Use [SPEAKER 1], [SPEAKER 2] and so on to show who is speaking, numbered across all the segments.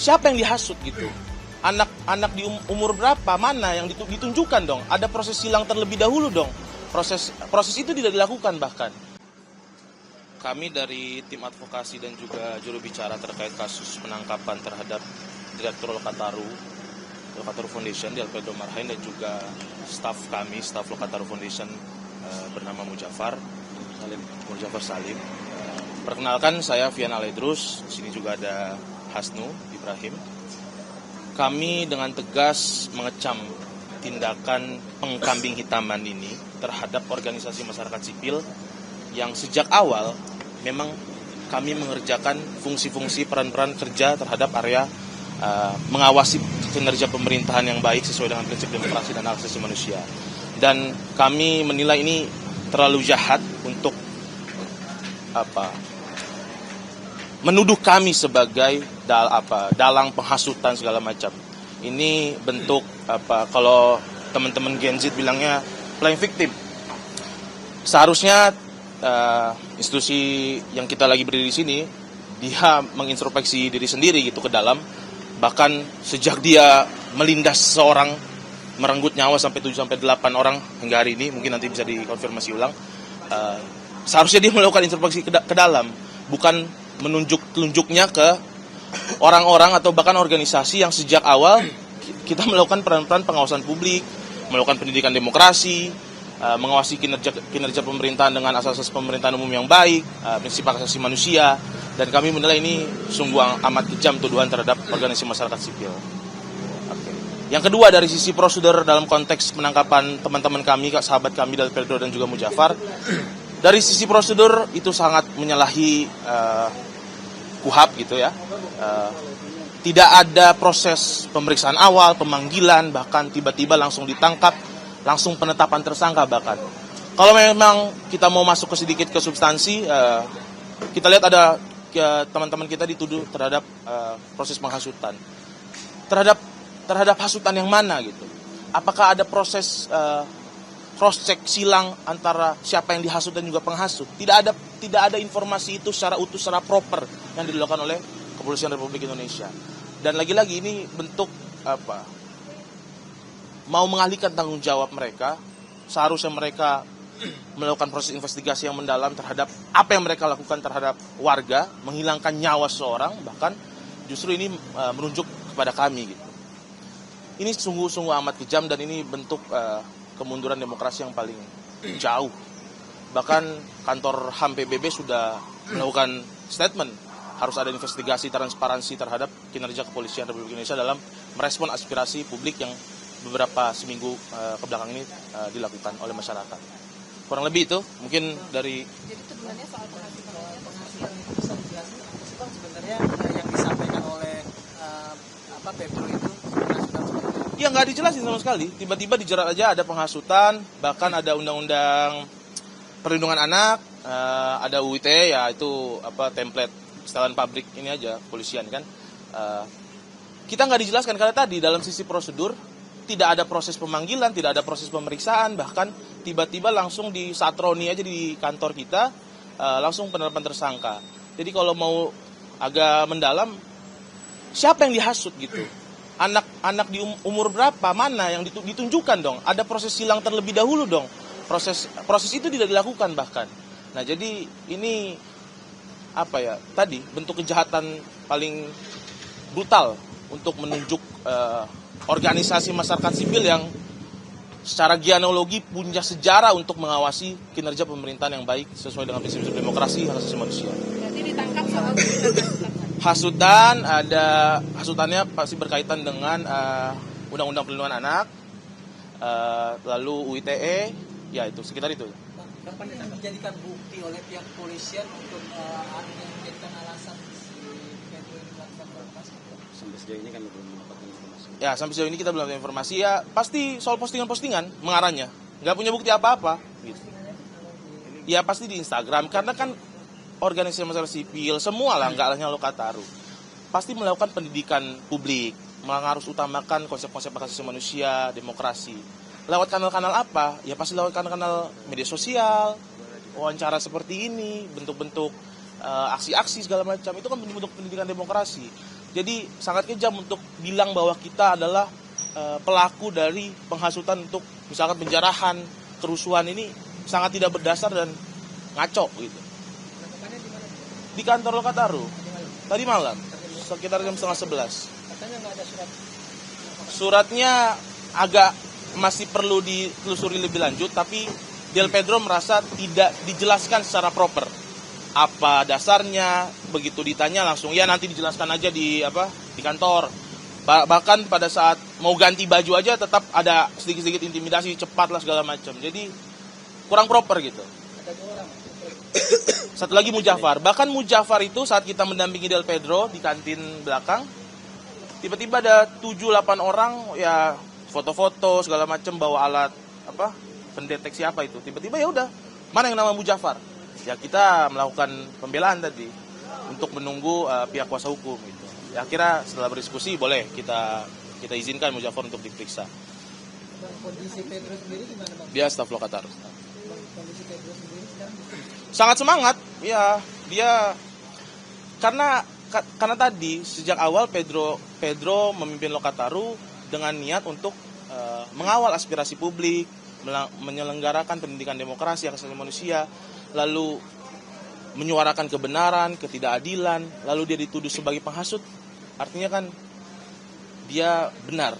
[SPEAKER 1] siapa yang dihasut gitu? Anak di umur berapa, mana yang ditunjukkan dong? Ada proses silang terlebih dahulu dong. Proses itu tidak dilakukan bahkan. Kami dari tim advokasi dan juga juru bicara terkait kasus penangkapan terhadap Direktur Lokataru Foundation di Alfredo Marhain dan juga staf Lokataru Foundation bernama Mujafar Salim. Perkenalkan, saya Fian Aledrus. Di sini juga ada Hasnu Ibrahim. Kami dengan tegas mengecam tindakan pengkambing hitaman ini terhadap organisasi masyarakat sipil yang sejak awal memang kami mengerjakan fungsi-fungsi peran-peran kerja terhadap area mengawasi kinerja pemerintahan yang baik sesuai dengan prinsip demokrasi dan hak asasi manusia. Dan kami menilai ini terlalu jahat untuk menuduh kami sebagai dalang penghasutan segala macam. Ini bentuk kalau teman-teman Gen Z bilangnya playing victim. Seharusnya institusi yang kita lagi berdiri di sini, dia mengintrospeksi diri sendiri gitu ke dalam. Bahkan sejak dia melindas seseorang, merenggut nyawa sampai 7-8 orang hingga hari ini, mungkin nanti bisa dikonfirmasi ulang. Seharusnya dia melakukan introspeksi ke dalam, bukan menunjuk-tunjuknya ke orang-orang atau bahkan organisasi yang sejak awal kita melakukan peran-peran pengawasan publik, melakukan pendidikan demokrasi, mengawasi kinerja pemerintahan dengan asas-asas pemerintahan umum yang baik, prinsip hak asasi manusia, dan kami menilai ini sungguh amat kejam tuduhan terhadap organisasi masyarakat sipil. Oke. Yang kedua, dari sisi prosedur dalam konteks penangkapan teman-teman kami, sahabat kami dari Alfredo dan juga Mujafar, dari sisi prosedur itu sangat menyalahi KUHAP gitu ya. Tidak ada proses pemeriksaan awal, pemanggilan, bahkan tiba-tiba langsung ditangkap, langsung penetapan tersangka bahkan. Kalau memang kita mau masuk sedikit ke substansi, kita lihat ada teman-teman kita dituduh terhadap proses penghasutan. Terhadap hasutan yang mana gitu? Apakah ada proses cross-check silang antara siapa yang dihasut dan juga penghasut? Tidak ada informasi itu secara utuh, secara proper yang dilakukan oleh Kepolisian Republik Indonesia. Dan lagi-lagi ini bentuk mau mengalihkan tanggung jawab mereka. Seharusnya mereka melakukan proses investigasi yang mendalam terhadap apa yang mereka lakukan terhadap warga, menghilangkan nyawa seseorang, bahkan justru ini menunjuk kepada kami gitu. Ini sungguh-sungguh amat kejam dan ini bentuk kemunduran demokrasi yang paling jauh. Bahkan kantor HAM PBB sudah melakukan statement harus ada investigasi transparansi terhadap kinerja kepolisian Republik Indonesia dalam merespon aspirasi publik yang beberapa seminggu kebelakang ini dilakukan oleh masyarakat. Kurang lebih itu, mungkin dari...
[SPEAKER 2] Jadi tuduhannya soal penghasutan bisa dijelaskan sebenarnya yang disampaikan oleh Pebro itu penghasutan seperti itu?
[SPEAKER 1] Ya nggak dijelasin sama sekali, tiba-tiba dijerat aja ada penghasutan, bahkan ada undang-undang perlindungan anak, ada UU ITE, ya itu template setelan pabrik ini aja, polisian kan. Kita nggak dijelaskan karena tadi dalam sisi prosedur, tidak ada proses pemanggilan, tidak ada proses pemeriksaan, bahkan tiba-tiba langsung disatroni aja di kantor kita, langsung penetapan tersangka. Jadi kalau mau agak mendalam, siapa yang dihasut gitu? Anak di umur berapa, mana yang ditunjukkan dong? Ada proses silang terlebih dahulu dong. Proses itu tidak dilakukan bahkan. Nah jadi ini tadi bentuk kejahatan paling brutal untuk menunjuk organisasi masyarakat sipil yang secara genealogi punya sejarah untuk mengawasi kinerja pemerintahan yang baik sesuai dengan prinsip demokrasi hak asasi manusia.
[SPEAKER 2] Jadi ditangkap soal
[SPEAKER 1] hasutan, hasutannya pasti berkaitan dengan Undang-Undang Perlindungan Anak, lalu UU ITE, ya itu sekitar itu.
[SPEAKER 2] Kapan ini dijadikan bukti oleh pihak kepolisian untuk menjadikan alasan si Pedro ini melakukan provokasi?
[SPEAKER 3] Sampai sejauh ini kami belum mendapatkan informasi.
[SPEAKER 1] Ya, sampai sejauh ini kita belum ada informasi. Ya, pasti soal postingan-postingan mengarahnya. Nggak punya bukti apa-apa. Gitu. Ya, pasti di Instagram. Karena kan organisasi masyarakat sipil, semua lah, nggak hanya Lokataru, pasti melakukan pendidikan publik, harus utamakan konsep-konsep hak asasi manusia, demokrasi. Lewat kanal-kanal apa? Ya pasti lewat kanal-kanal media sosial, wawancara seperti ini, bentuk-bentuk aksi-aksi segala macam. Itu kan bentuk pendidikan demokrasi. Jadi sangat kejam untuk bilang bahwa kita adalah pelaku dari penghasutan untuk misalkan penjarahan, kerusuhan. Ini sangat tidak berdasar dan ngaco gitu.
[SPEAKER 2] Penangkapannya di mana?
[SPEAKER 1] Di kantor Lokataru
[SPEAKER 2] Di mana?
[SPEAKER 1] tadi malam sekitar jam 10:30.
[SPEAKER 2] Katanya nggak ada surat.
[SPEAKER 1] Suratnya agak masih perlu ditelusuri lebih lanjut, tapi Del Pedro merasa tidak dijelaskan secara proper. Apa dasarnya? Begitu ditanya langsung ya nanti dijelaskan aja di kantor. Bahkan pada saat mau ganti baju aja tetap ada sedikit-sedikit intimidasi, cepat lah segala macam. Jadi kurang proper gitu.
[SPEAKER 2] Ada 2 orang.
[SPEAKER 1] Satu lagi Mujafar. Bahkan Mujafar itu saat kita mendampingi Del Pedro di kantin belakang, tiba-tiba ada 7-8 orang ya foto-foto segala macam bawa alat pendeteksi apa itu. Tiba-tiba ya udah, mana yang nama Mujafar? Ya kita melakukan pembelaan tadi untuk menunggu pihak kuasa hukum gitu. Ya akhirnya setelah berdiskusi boleh kita izinkan Mujafar untuk diperiksa.
[SPEAKER 2] Bang, kondisi Pedro sendiri gimana, Bang?
[SPEAKER 1] Dia staf Lokataru.
[SPEAKER 2] Bang, kondisi Pedro sendiri sekarang
[SPEAKER 1] Sangat semangat, ya dia karena tadi sejak awal Pedro memimpin Lokataru dengan niat untuk mengawal aspirasi publik, menyelenggarakan pendidikan demokrasi, hak asasi manusia, lalu menyuarakan kebenaran, ketidakadilan, lalu dia dituduh sebagai penghasut. Artinya kan dia benar.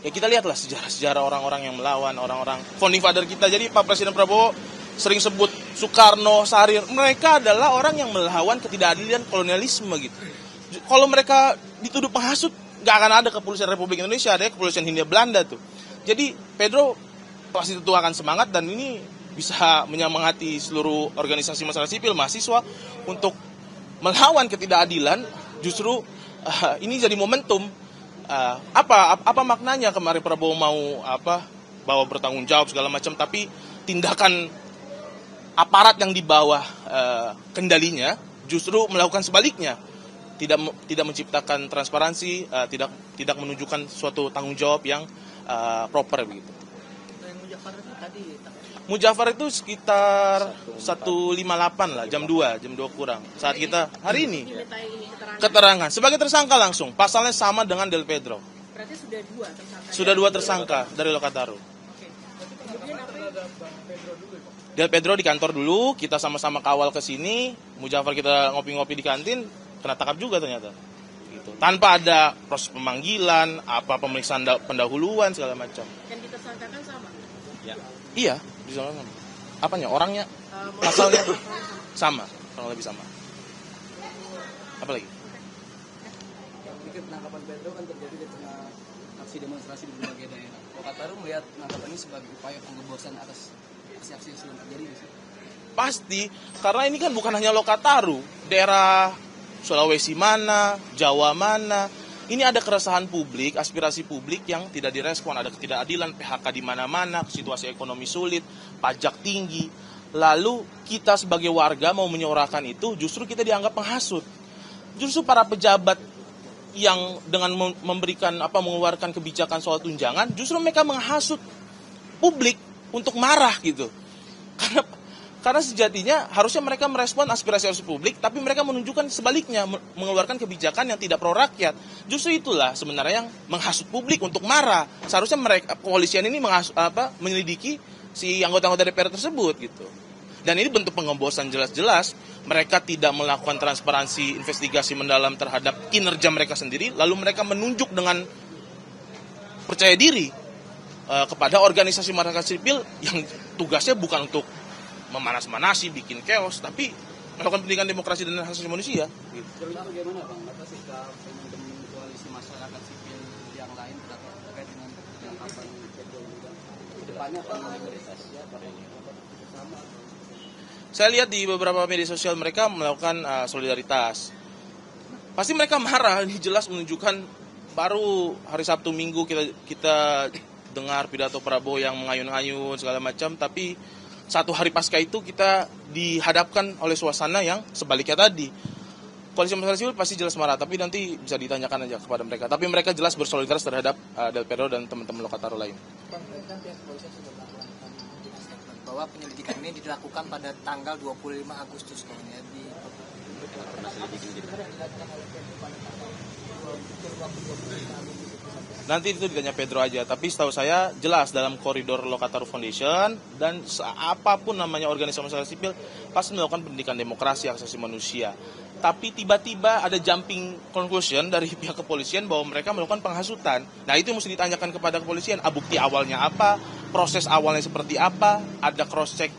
[SPEAKER 1] Ya kita lihatlah sejarah orang-orang yang melawan, orang-orang founding father kita. Jadi Pak Presiden Prabowo sering sebut Soekarno, Sarir, mereka adalah orang yang melawan ketidakadilan kolonialisme gitu. Kalau mereka dituduh penghasut, nggak akan ada kepolisian Republik Indonesia, ada kepolisian Hindia Belanda tuh. Jadi Pedro pasti tentu akan semangat dan ini bisa menyemangati seluruh organisasi masyarakat sipil, mahasiswa untuk melawan ketidakadilan. Justru ini jadi momentum. Apa maknanya kemarin Prabowo mau bahwa bertanggung jawab segala macam, tapi tindakan aparat yang di bawah kendalinya justru melakukan sebaliknya, tidak menciptakan transparansi, tidak menunjukkan suatu tanggung jawab yang proper begitu.
[SPEAKER 2] yang Mujafar itu tadi
[SPEAKER 1] Mujafar itu sekitar 1.58 lah, jam 2 kurang. Saat kita hari ini keterangan sebagai tersangka langsung, pasalnya sama dengan Del Pedro.
[SPEAKER 4] Berarti sudah 2 tersangka.
[SPEAKER 1] Sudah 2 tersangka dari Lokataru.
[SPEAKER 4] Oke. Kemudian apa?
[SPEAKER 1] Del Pedro di kantor dulu, kita sama-sama kawal ke sini. Mujafar kita ngopi-ngopi di kantin, kena tangkap juga ternyata. Gitu. Tanpa ada proses pemanggilan, pemeriksaan pendahuluan segala macam.
[SPEAKER 4] Yang ditersangkakan sama.
[SPEAKER 1] Iya, bisa sama. Apanya? Orangnya, pasalnya sama, kurang lebih sama. Apa lagi?
[SPEAKER 2] yang bikin penangkapan Pedro kan terjadi di tengah aksi demonstrasi di berbagai daerah. Lokataru melihat penangkapan ini sebagai upaya pengembosan atas aksi-aksi yang terjadi di sini.
[SPEAKER 1] Pasti, karena ini kan bukan hanya Lokataru, daerah Sulawesi mana, Jawa mana, ini ada keresahan publik, aspirasi publik yang tidak direspon, ada ketidakadilan, PHK di mana-mana, situasi ekonomi sulit, pajak tinggi. Lalu kita sebagai warga mau menyuarakan itu, justru kita dianggap penghasut. Justru para pejabat yang dengan mengeluarkan kebijakan soal tunjangan, justru mereka menghasut publik untuk marah gitu. Karena sejatinya harusnya mereka merespon aspirasi publik, tapi mereka menunjukkan sebaliknya, mengeluarkan kebijakan yang tidak pro rakyat. Justru itulah sebenarnya yang menghasut publik untuk marah. Seharusnya mereka kepolisian ini menyelidiki si anggota-anggota DPR tersebut gitu. Dan ini bentuk pengembosan jelas-jelas. Mereka tidak melakukan transparansi, investigasi mendalam terhadap kinerja mereka sendiri, lalu mereka menunjuk dengan percaya diri kepada organisasi masyarakat sipil yang tugasnya bukan untuk memanas-manasi, bikin chaos, tapi melakukan pendidikan demokrasi dan hak asasi manusia. Gitu.
[SPEAKER 3] Jadi bagaimana Bang, atas sikap teman-teman koalisi masyarakat sipil yang lain terkait dengan penangkapan Pedro juga? Kedepannya akan solidaritas bersama.
[SPEAKER 1] Saya lihat di beberapa media sosial mereka melakukan solidaritas. Pasti mereka marah, ini jelas menunjukkan baru hari Sabtu Minggu kita dengar pidato Prabowo yang mengayun-ayun segala macam, tapi satu hari pasca itu kita dihadapkan oleh suasana yang sebaliknya tadi. Koalisi masyarakat sipil pasti jelas marah, tapi nanti bisa ditanyakan aja kepada mereka. Tapi mereka jelas bersolidaritas terhadap Del Pedro dan teman-teman Lokataru lain.
[SPEAKER 2] Bang, kan pihak kepolisian sudah melakukan statement bahwa penyelidikan ini dilakukan pada tanggal 25 Agustus kemarin di
[SPEAKER 3] waktu 20 tahun itu?
[SPEAKER 1] Nanti itu ditanya Pedro aja, tapi setahu saya jelas dalam koridor Lokataru Foundation dan apapun namanya organisasi masyarakat sipil pasti melakukan pendidikan demokrasi, hak asasi manusia. Tapi tiba-tiba ada jumping conclusion dari pihak kepolisian bahwa mereka melakukan penghasutan. Nah itu yang mesti ditanyakan kepada kepolisian, bukti awalnya apa, proses awalnya seperti apa, ada cross check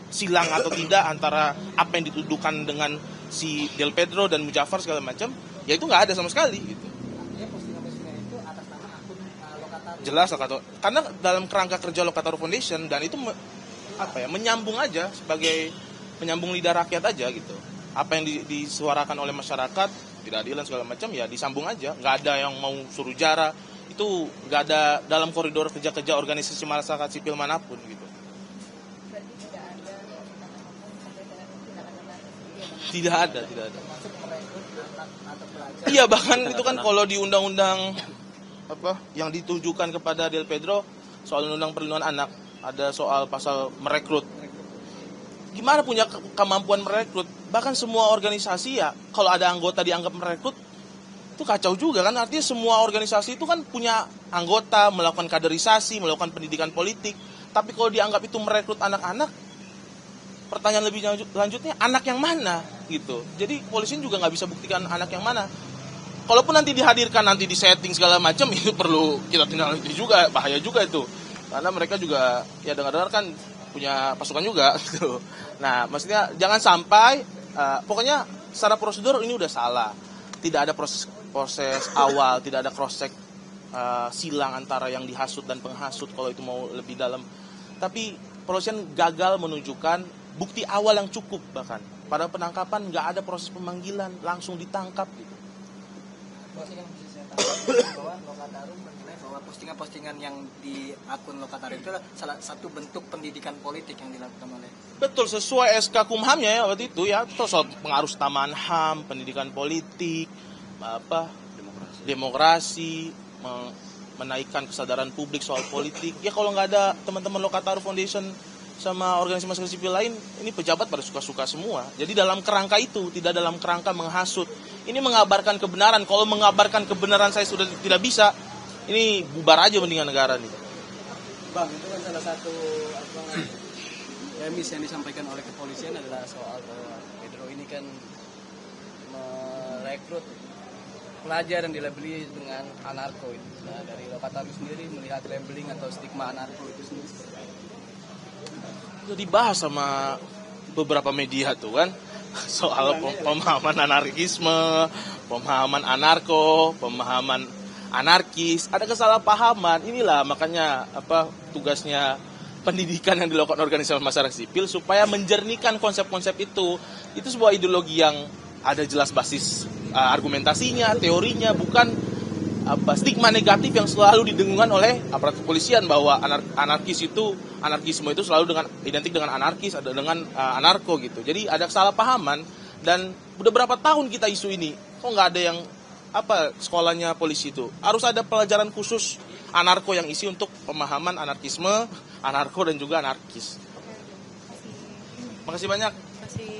[SPEAKER 1] silang atau tidak antara apa yang dituduhkan dengan si Del Pedro dan Mujafar segala macam, ya itu nggak ada sama sekali gitu.
[SPEAKER 3] Artinya postingan-postingan itu atas nama akun Lokataru.
[SPEAKER 1] Jelas Lokataru, karena dalam kerangka kerja Lokataru Foundation dan itu menyambung aja sebagai penyambung lidah rakyat aja gitu. Apa yang disuarakan oleh masyarakat tidak adil dan segala macam ya disambung aja, nggak ada yang mau suruh jara, itu nggak ada dalam koridor kerja-kerja organisasi masyarakat sipil manapun gitu. Tidak ada.
[SPEAKER 3] Termasuk merekrut anak atau pelajar.
[SPEAKER 1] Iya, bahkan itu kan kalau di undang-undang yang ditujukan kepada Del Pedro soal undang perlindungan anak ada soal pasal merekrut. Gimana punya kemampuan merekrut? Bahkan semua organisasi ya kalau ada anggota dianggap merekrut itu kacau juga kan, artinya semua organisasi itu kan punya anggota melakukan kaderisasi, melakukan pendidikan politik. Tapi kalau dianggap itu merekrut anak-anak, pertanyaan lebih lanjutnya anak yang mana gitu. Jadi polisi juga nggak bisa buktikan anak yang mana. Kalaupun nanti dihadirkan, nanti di setting segala macam, itu perlu kita tindak lanjuti juga, bahaya juga itu. Karena mereka juga ya dengar-dengar kan punya pasukan juga gitu. Nah, maksudnya jangan sampai pokoknya secara prosedur ini udah salah. Tidak ada proses awal, tidak ada cross check silang antara yang dihasut dan penghasut kalau itu mau lebih dalam. Tapi polisian gagal menunjukkan bukti awal yang cukup, bahkan pada penangkapan nggak ada proses pemanggilan, langsung ditangkap gitu.
[SPEAKER 3] Postingan bisa saya tambahkan bahwa Lokataru menilai bahwa postingan-postingan yang di akun Lokataru itu adalah salah satu bentuk pendidikan politik yang dilakukan oleh.
[SPEAKER 1] Betul, sesuai SK Kumhamnya ya waktu itu ya, terus soal pengaruh utamaan HAM, pendidikan politik, demokrasi, menaikkan kesadaran publik soal politik. Ya kalau nggak ada teman-teman Lokataru Foundation sama organisasi masyarakat sipil lain, ini pejabat pada suka-suka semua. Jadi dalam kerangka itu, tidak dalam kerangka menghasut. Ini mengabarkan kebenaran. Kalau mengabarkan kebenaran saya sudah tidak bisa, ini bubar aja mendingan negara nih.
[SPEAKER 2] Bang, itu kan salah satu premis yang disampaikan oleh kepolisian adalah soal bahwa Pedro ini kan merekrut pelajar yang dilabeli dengan anarko itu. Nah, dari Lokataru sendiri melihat labeling atau stigma anarko itu sendiri seperti apa?
[SPEAKER 1] Itu dibahas sama beberapa media tuh kan soal pemahaman anarkisme, pemahaman anarko, pemahaman anarkis, ada kesalahpahaman. Inilah makanya tugasnya pendidikan yang dilakukan organisasi masyarakat sipil supaya menjernihkan konsep-konsep itu. Itu sebuah ideologi yang ada jelas basis argumentasinya, teorinya, bukan stigma negatif yang selalu didengungkan oleh aparat kepolisian bahwa anarkisme itu selalu identik dengan anarkis, ada dengan anarko gitu. Jadi ada kesalahpahaman dan udah berapa tahun kita isu ini, kok nggak ada yang sekolahnya polisi itu harus ada pelajaran khusus anarko yang isi untuk pemahaman anarkisme, anarko dan juga anarkis. Makasih banyak.
[SPEAKER 4] Masih